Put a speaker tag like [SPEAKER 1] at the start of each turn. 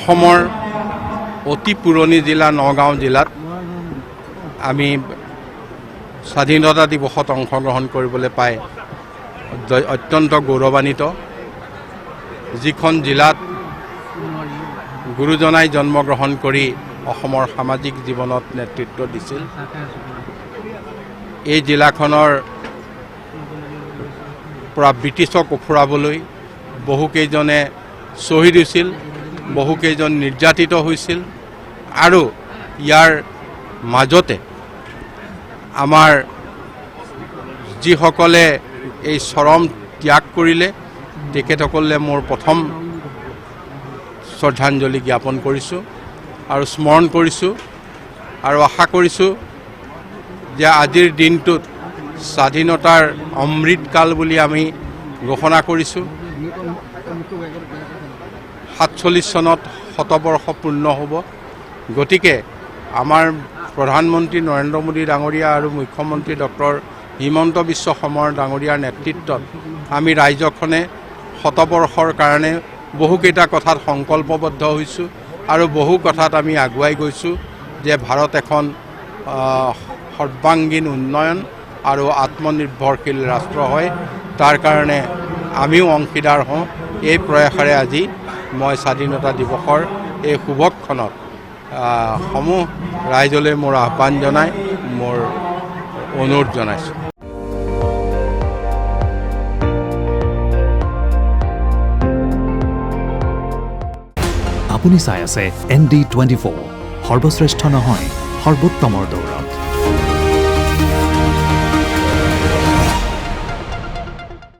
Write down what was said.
[SPEAKER 1] অসমৰ অতি পুৰণি জিলা নগাঁও জিলাত আমি স্বাধীনতা দিৱসত অংশগ্ৰহণ কৰিবলৈ পাই অত্যন্ত গৌৰৱান্বিত। যিখন জিলাত গুৰুজনাই জন্মগ্ৰহণ কৰি অসমৰ সামাজিক জীৱনত নেতৃত্ব দিছিল, এই জিলাখনৰ পৰা ব্ৰিটিছক উফুৰাবলৈ বহুকেইজনে শ্বহীদ হৈছিল, বহুকেইজন নিৰ্যাতিত হৈছিল আৰু ইয়াৰ মাজতে আমাৰ যিসকলে এই চৰম ত্যাগ কৰিলে তেখেতসকলে মোৰ প্ৰথম শ্ৰদ্ধাঞ্জলি জ্ঞাপন কৰিছোঁ আৰু স্মৰণ কৰিছোঁ আৰু আশা কৰিছোঁ যে আজিৰ দিনটোত স্বাধীনতাৰ অমৃতকাল বুলি আমি ঘোষণা কৰিছোঁ। 47 চনত শতবৰ্ষ পূৰ্ণ হ'ব। গতিকে আমাৰ প্ৰধানমন্ত্ৰী নৰেন্দ্ৰ মোদী ডাঙৰীয়া আৰু মুখ্যমন্ত্ৰী ডক্টৰ হিমন্ত বিশ্ব শৰ্মা ডাঙৰীয়াৰ নেতৃত্বত আমি ৰাজ্যখনে শতবৰ্ষৰ কাৰণে বহুকেইটা কথাত সংকল্পবদ্ধ হৈছোঁ আৰু বহু কথাত আমি আগুৱাই গৈছোঁ যে ভাৰত এখন সৰ্বাংগীন উন্নয়ন আৰু আত্মনিৰ্ভৰশীল ৰাষ্ট্ৰ হয়। তাৰ কাৰণে আমিও অংশীদাৰ হওঁ। এই প্ৰয়াসেৰে আজি মই স্বাধীনতা দিৱসৰ এই শুভক্ষণত সমূহ ৰাইজলৈ মোৰ আহ্বান জনাই মোৰ অনুৰোধ জনাইছোঁ।
[SPEAKER 2] আপুনি চাই আছে ND24, সৰ্বশ্ৰেষ্ঠ নহয় সৰ্বোত্তমৰ দৌৰ।